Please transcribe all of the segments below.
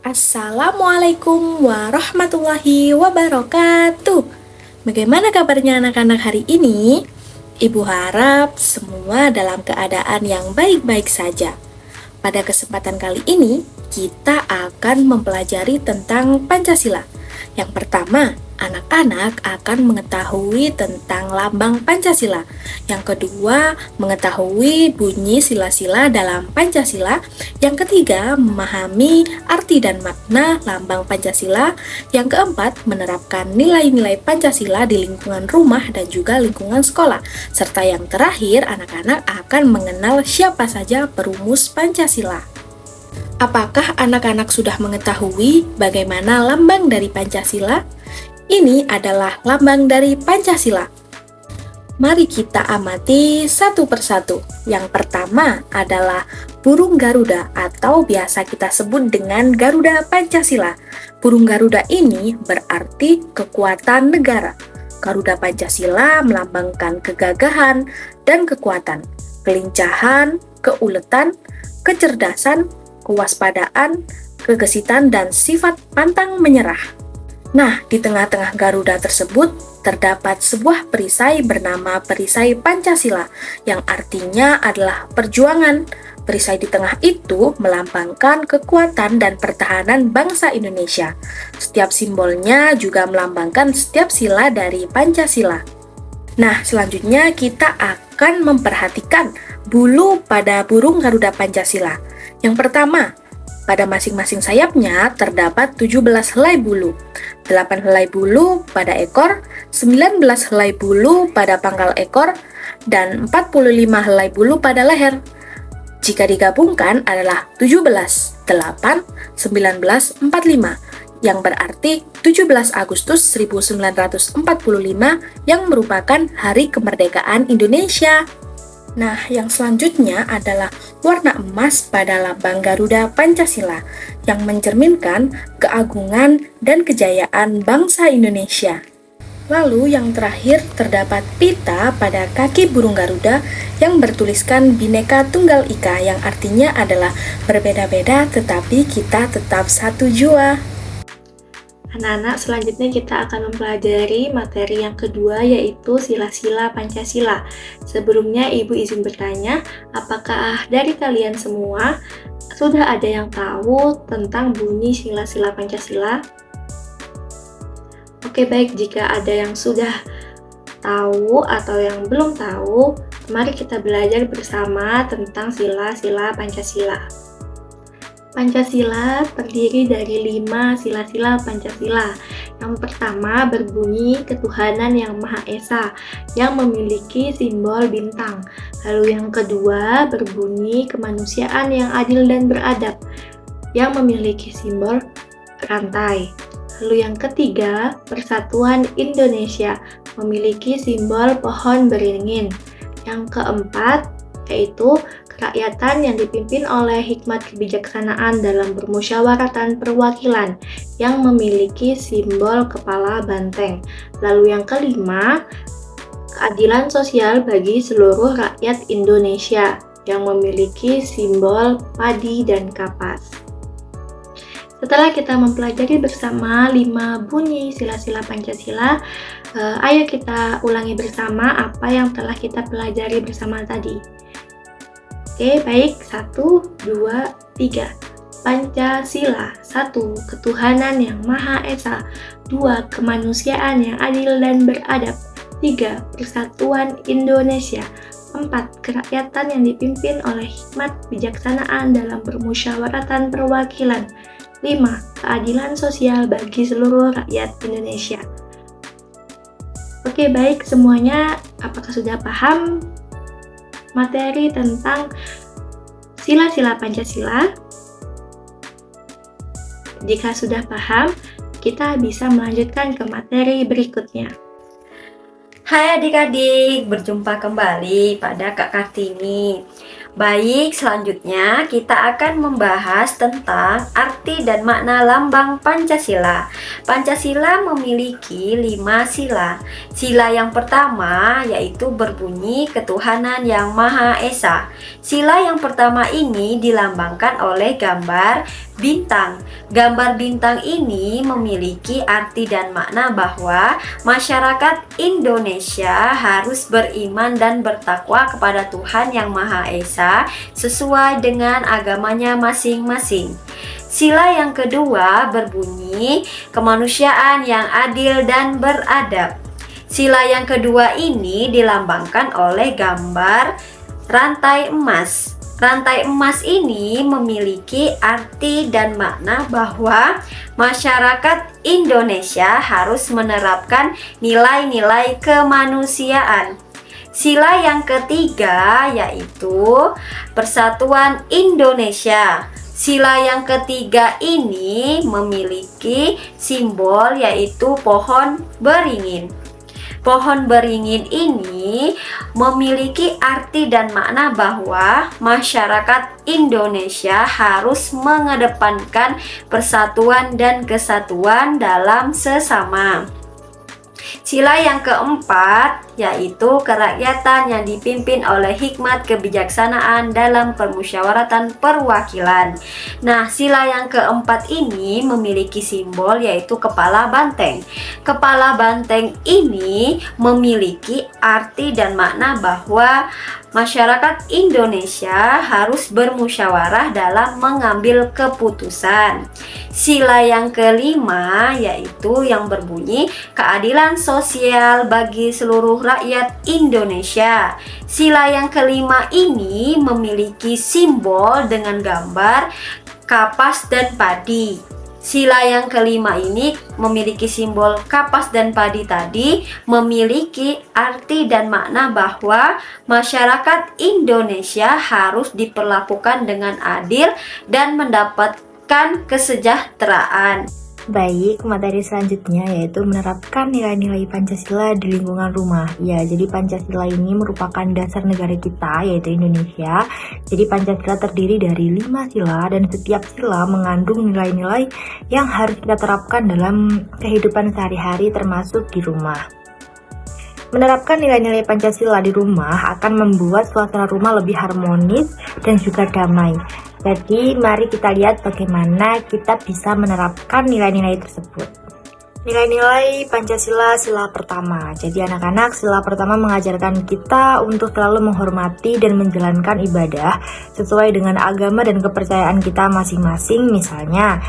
Assalamualaikum warahmatullahi wabarakatuh. Bagaimana kabarnya anak-anak hari ini? Ibu harap semua dalam keadaan yang baik-baik saja. Pada kesempatan kali ini, kita akan mempelajari tentang Pancasila. Yang pertama, anak-anak akan mengetahui tentang lambang Pancasila. Yang kedua, mengetahui bunyi sila-sila dalam Pancasila. Yang ketiga, memahami arti dan makna lambang Pancasila. Yang keempat, menerapkan nilai-nilai Pancasila di lingkungan rumah dan juga lingkungan sekolah. Serta yang terakhir, anak-anak akan mengenal siapa saja perumus Pancasila. Apakah anak-anak sudah mengetahui bagaimana lambang dari Pancasila? Ini adalah lambang dari Pancasila. Mari kita amati satu persatu. Yang pertama adalah burung Garuda atau biasa kita sebut dengan Garuda Pancasila. Burung Garuda ini berarti kekuatan negara. Garuda Pancasila melambangkan kegagahan dan kekuatan, kelincahan, keuletan, kecerdasan, kewaspadaan, kegesitan, dan sifat pantang menyerah. Nah, di tengah-tengah Garuda tersebut terdapat sebuah perisai bernama perisai Pancasila yang artinya adalah perjuangan. Perisai di tengah itu melambangkan kekuatan dan pertahanan bangsa Indonesia. Setiap simbolnya juga melambangkan setiap sila dari Pancasila. Nah, selanjutnya kita akan memperhatikan bulu pada burung Garuda Pancasila. Yang pertama, pada masing-masing sayapnya terdapat 17 helai bulu, 8 helai bulu pada ekor, 19 helai bulu pada pangkal ekor, dan 45 helai bulu pada leher. Jika digabungkan adalah 17, 8, 19, 45, yang berarti 17 Agustus 1945 yang merupakan Hari Kemerdekaan Indonesia. Nah, yang selanjutnya adalah warna emas pada lambang Garuda Pancasila yang mencerminkan keagungan dan kejayaan bangsa Indonesia. Lalu yang terakhir terdapat pita pada kaki burung Garuda yang bertuliskan Bhinneka Tunggal Ika yang artinya adalah berbeda-beda tetapi kita tetap satu jua. Anak-anak, selanjutnya kita akan mempelajari materi yang kedua yaitu sila-sila Pancasila. Sebelumnya Ibu izin bertanya, apakah dari kalian semua sudah ada yang tahu tentang bunyi sila-sila Pancasila? Oke, baik, jika ada yang sudah tahu atau yang belum tahu, mari kita belajar bersama tentang sila-sila Pancasila. Pancasila terdiri dari 5 sila-sila Pancasila. Yang pertama berbunyi ketuhanan yang Maha Esa yang memiliki simbol bintang. Lalu yang kedua berbunyi kemanusiaan yang adil dan beradab yang memiliki simbol rantai. Lalu yang ketiga persatuan Indonesia memiliki simbol pohon beringin. Yang keempat yaitu kerakyatan yang dipimpin oleh hikmat kebijaksanaan dalam permusyawaratan perwakilan yang memiliki simbol kepala banteng. Lalu yang kelima, keadilan sosial bagi seluruh rakyat Indonesia yang memiliki simbol padi dan kapas. Setelah kita mempelajari bersama 5 bunyi sila-sila Pancasila, ayo kita ulangi bersama apa yang telah kita pelajari bersama tadi. Oke, baik. 1, 2, 3. Pancasila. 1. Ketuhanan yang Maha Esa. 2. Kemanusiaan yang adil dan beradab. 3. Persatuan Indonesia. 4. Kerakyatan yang dipimpin oleh hikmat bijaksanaan dalam permusyawaratan perwakilan. 5. Keadilan sosial bagi seluruh rakyat Indonesia. Oke, baik semuanya. Apakah sudah paham materi tentang sila-sila Pancasila? Jika sudah paham, kita bisa melanjutkan ke materi berikutnya. Hai adik-adik, berjumpa kembali pada Kak Kartini. Baik, selanjutnya kita akan membahas tentang arti dan makna lambang Pancasila. Pancasila memiliki 5 sila. Sila yang pertama yaitu berbunyi ketuhanan yang Maha Esa. Sila yang pertama ini dilambangkan oleh gambar bintang. Gambar bintang ini memiliki arti dan makna bahwa masyarakat Indonesia harus beriman dan bertakwa kepada Tuhan Yang Maha Esa sesuai dengan agamanya masing-masing. Sila yang kedua berbunyi kemanusiaan yang adil dan beradab. Sila yang kedua ini dilambangkan oleh gambar rantai emas. Rantai emas ini memiliki arti dan makna bahwa masyarakat Indonesia harus menerapkan nilai-nilai kemanusiaan. Sila yang ketiga yaitu Persatuan Indonesia. Sila yang ketiga ini memiliki simbol yaitu pohon beringin. Pohon beringin ini memiliki arti dan makna bahwa masyarakat Indonesia harus mengedepankan persatuan dan kesatuan dalam sesama. Sila yang keempat yaitu kerakyatan yang dipimpin oleh hikmat kebijaksanaan dalam permusyawaratan perwakilan. Nah, sila yang keempat ini memiliki simbol yaitu kepala banteng. Kepala banteng ini memiliki arti dan makna bahwa masyarakat Indonesia harus bermusyawarah dalam mengambil keputusan. Sila yang kelima yaitu yang berbunyi keadilan sosial bagi seluruh rakyat Indonesia. Sila yang kelima ini memiliki simbol dengan gambar kapas dan padi. Sila yang kelima ini memiliki simbol kapas dan padi tadi, memiliki arti dan makna bahwa masyarakat Indonesia harus diperlakukan dengan adil dan mendapatkan kesejahteraan. Baik, materi selanjutnya yaitu menerapkan nilai-nilai Pancasila di lingkungan rumah. Ya, jadi Pancasila ini merupakan dasar negara kita, yaitu Indonesia. Jadi Pancasila terdiri dari 5 sila dan setiap sila mengandung nilai-nilai yang harus kita terapkan dalam kehidupan sehari-hari termasuk di rumah. Menerapkan nilai-nilai Pancasila di rumah akan membuat suasana rumah lebih harmonis dan juga damai. Jadi mari kita lihat bagaimana kita bisa menerapkan nilai-nilai tersebut. Nilai-nilai Pancasila sila pertama. Jadi anak-anak, sila pertama mengajarkan kita untuk selalu menghormati dan menjalankan ibadah sesuai dengan agama dan kepercayaan kita masing-masing. Misalnya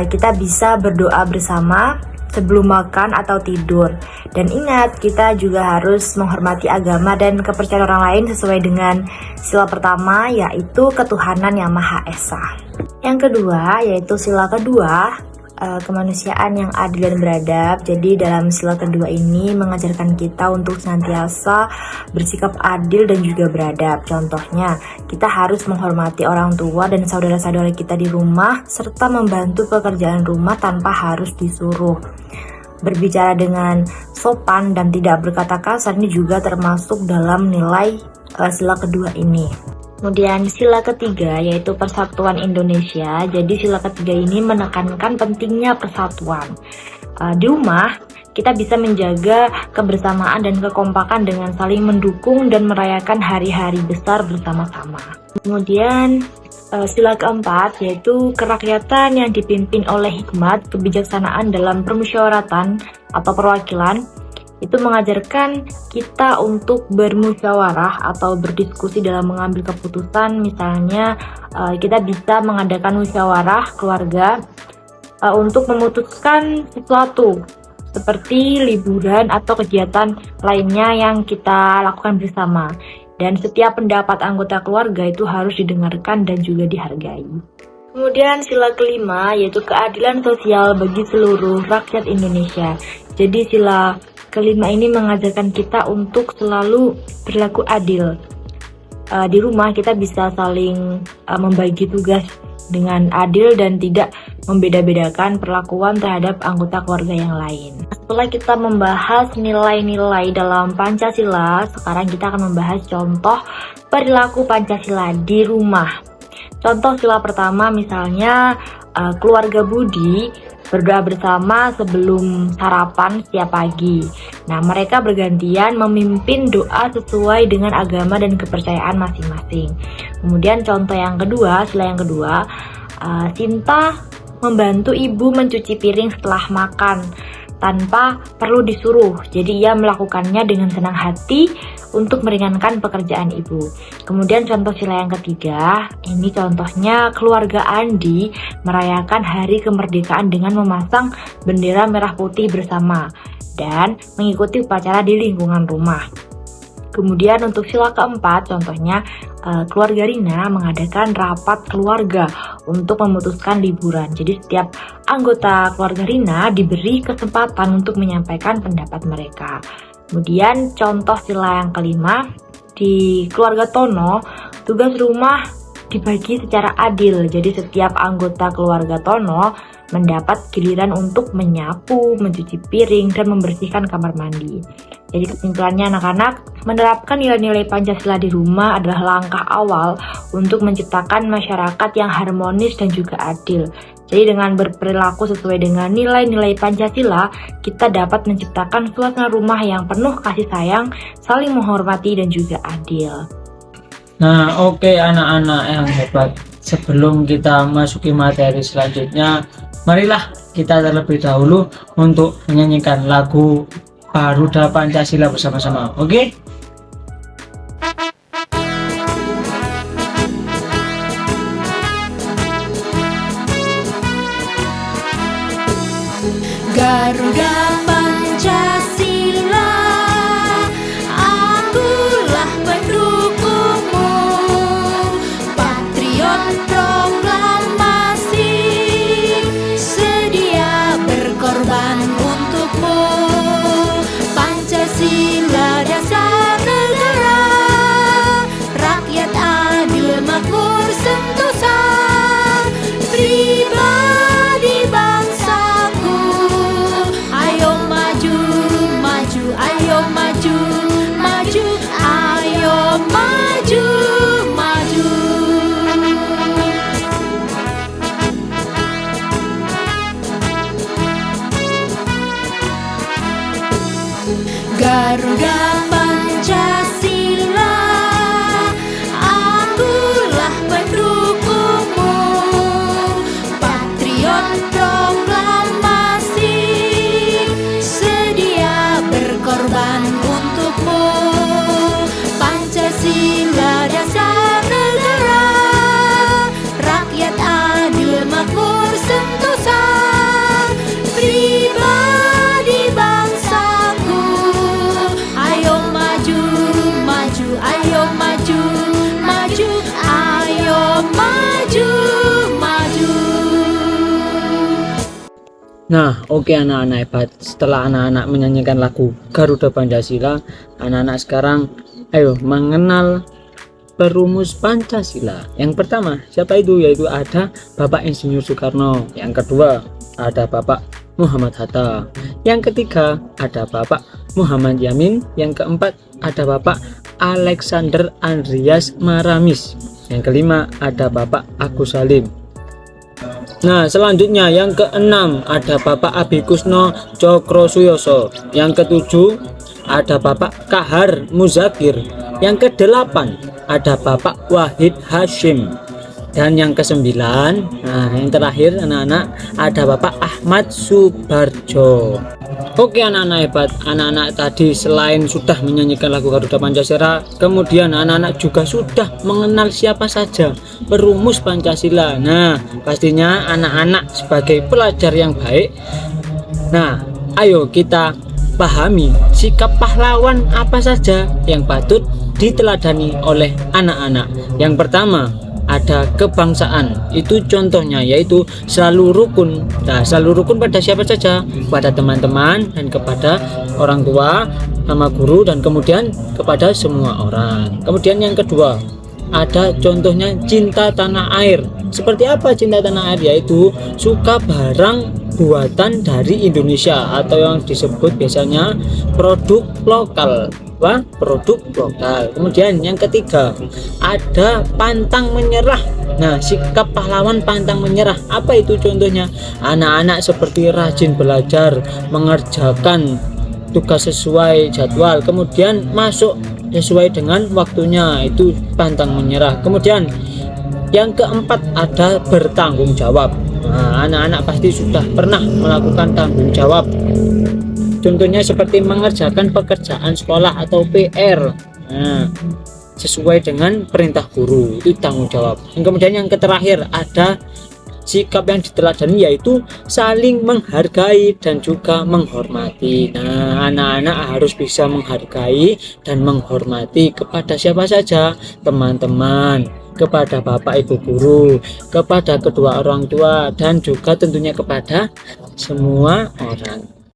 kita bisa berdoa bersama sebelum makan atau tidur. Dan ingat, kita juga harus menghormati agama dan kepercayaan orang lain sesuai dengan sila pertama, yaitu ketuhanan yang Maha Esa. Yang kedua, yaitu sila kedua, kemanusiaan yang adil dan beradab. Jadi dalam sila kedua ini mengajarkan kita untuk senantiasa bersikap adil dan juga beradab. Contohnya, kita harus menghormati orang tua dan saudara-saudara kita di rumah, serta membantu pekerjaan rumah tanpa harus disuruh. Berbicara dengan sopan dan tidak berkata kasar ini juga termasuk dalam nilai sila kedua ini. Kemudian sila ketiga yaitu Persatuan Indonesia. Jadi sila ketiga ini menekankan pentingnya persatuan. Di rumah kita bisa menjaga kebersamaan dan kekompakan dengan saling mendukung dan merayakan hari-hari besar bersama-sama. Kemudian sila keempat yaitu kerakyatan yang dipimpin oleh hikmat kebijaksanaan dalam permusyawaratan atau perwakilan. Itu mengajarkan kita untuk bermusyawarah atau berdiskusi dalam mengambil keputusan. Misalnya kita bisa mengadakan musyawarah keluarga untuk memutuskan sesuatu seperti liburan atau kegiatan lainnya yang kita lakukan bersama. Dan setiap pendapat anggota keluarga itu harus didengarkan dan juga dihargai. Kemudian sila kelima yaitu keadilan sosial bagi seluruh rakyat Indonesia. Jadi sila kelima ini mengajarkan kita untuk selalu berlaku adil. Di rumah kita bisa saling membagi tugas dengan adil dan tidak membeda-bedakan perlakuan terhadap anggota keluarga yang lain. Setelah kita membahas nilai-nilai dalam Pancasila, sekarang kita akan membahas contoh perilaku Pancasila di rumah. Contoh sila pertama misalnya keluarga Budi berdoa bersama sebelum sarapan setiap pagi. Nah, mereka bergantian memimpin doa sesuai dengan agama dan kepercayaan masing-masing. Kemudian contoh yang kedua, sila yang kedua, Sinta membantu ibu mencuci piring setelah makan tanpa perlu disuruh. Jadi ia melakukannya dengan senang hati untuk meringankan pekerjaan ibu. Kemudian contoh sila yang ketiga, ini contohnya keluarga Andi merayakan hari kemerdekaan dengan memasang bendera merah putih bersama dan mengikuti upacara di lingkungan rumah. Kemudian untuk sila keempat, contohnya keluarga Rina mengadakan rapat keluarga untuk memutuskan liburan. Jadi setiap anggota keluarga Rina diberi kesempatan untuk menyampaikan pendapat mereka. Kemudian contoh sila yang kelima, di keluarga Tono, tugas rumah dibagi secara adil. Jadi setiap anggota keluarga Tono mendapat giliran untuk menyapu, mencuci piring, dan membersihkan kamar mandi. Jadi kesimpulannya anak-anak, menerapkan nilai-nilai Pancasila di rumah adalah langkah awal untuk menciptakan masyarakat yang harmonis dan juga adil. Jadi dengan berperilaku sesuai dengan nilai-nilai Pancasila, kita dapat menciptakan suasana rumah yang penuh kasih sayang, saling menghormati dan juga adil. Nah, oke anak-anak yang hebat. Sebelum kita masuki materi selanjutnya, marilah kita terlebih dahulu untuk menyanyikan lagu Garuda Pancasila bersama-sama. Oke? Garuda Pancasila, akulah pendukungmu, patriot proklamasi, sedia berkorban untukmu. Pancasila dasar negara, rakyat adil makmur sentosa, pribadi bangsaku. Ayo maju, maju, ayo maju, maju, ayo maju, maju. Garuda Pancasila, akulah pendukungmu, patriot proklamasi, sedia berkorban untukmu. Pancasila dasar negara, rakyat adil makmur sentosa, pribadi bangsaku. Ayo maju, maju, ayo maju, maju, ayo maju, maju. Nah, oke anak-anak hebat. Setelah anak-anak menyanyikan lagu Garuda Pancasila, anak-anak sekarang ayo mengenal perumus Pancasila. Yang pertama, siapa itu? Yaitu ada Bapak Insinyur Soekarno. Yang kedua, ada Bapak Muhammad Hatta. Yang ketiga, ada Bapak Muhammad Yamin. Yang keempat, ada Bapak Alexander Andreas Maramis. Yang kelima, ada Bapak Agus Salim. Nah, selanjutnya yang keenam ada Bapak Abikusno Cokrosuyoso. Yang ketujuh ada Bapak Kahar Muzakir. Yang kedelapan ada Bapak Wahid Hashim. Dan yang kesembilan, nah yang terakhir anak-anak, ada Bapak Ahmad Subarjo. Oke anak-anak hebat, anak-anak tadi selain sudah menyanyikan lagu Garuda Pancasila, kemudian anak-anak juga sudah mengenal siapa saja perumus Pancasila. Nah, pastinya anak-anak sebagai pelajar yang baik, nah ayo kita pahami sikap pahlawan apa saja yang patut diteladani oleh anak-anak. Yang pertama, ada kebangsaan. Itu contohnya yaitu selalu rukun. Nah, selalu rukun pada siapa saja? Kepada teman-teman dan kepada orang tua, sama guru, dan kemudian kepada semua orang. Kemudian yang kedua, ada contohnya cinta tanah air. Seperti apa cinta tanah air? Yaitu suka barang buatan dari Indonesia atau yang disebut biasanya produk lokal. Produk lokal. Kemudian yang ketiga, ada pantang menyerah. Nah, sikap pahlawan pantang menyerah. Apa itu contohnya? Anak-anak seperti rajin belajar, mengerjakan tugas sesuai jadwal, kemudian masuk sesuai dengan waktunya, itu pantang menyerah. Kemudian Yang keempat ada bertanggung jawab. Nah, anak-anak pasti sudah pernah melakukan tanggung jawab. Contohnya seperti mengerjakan pekerjaan sekolah atau PR. Nah, sesuai dengan perintah guru, itu tanggung jawab. Dan kemudian yang terakhir ada sikap yang diteladani, yaitu saling menghargai dan juga menghormati. Nah, anak-anak harus bisa menghargai dan menghormati kepada siapa saja, teman-teman, kepada bapak ibu guru, kepada kedua orang tua, dan juga tentunya kepada semua orang.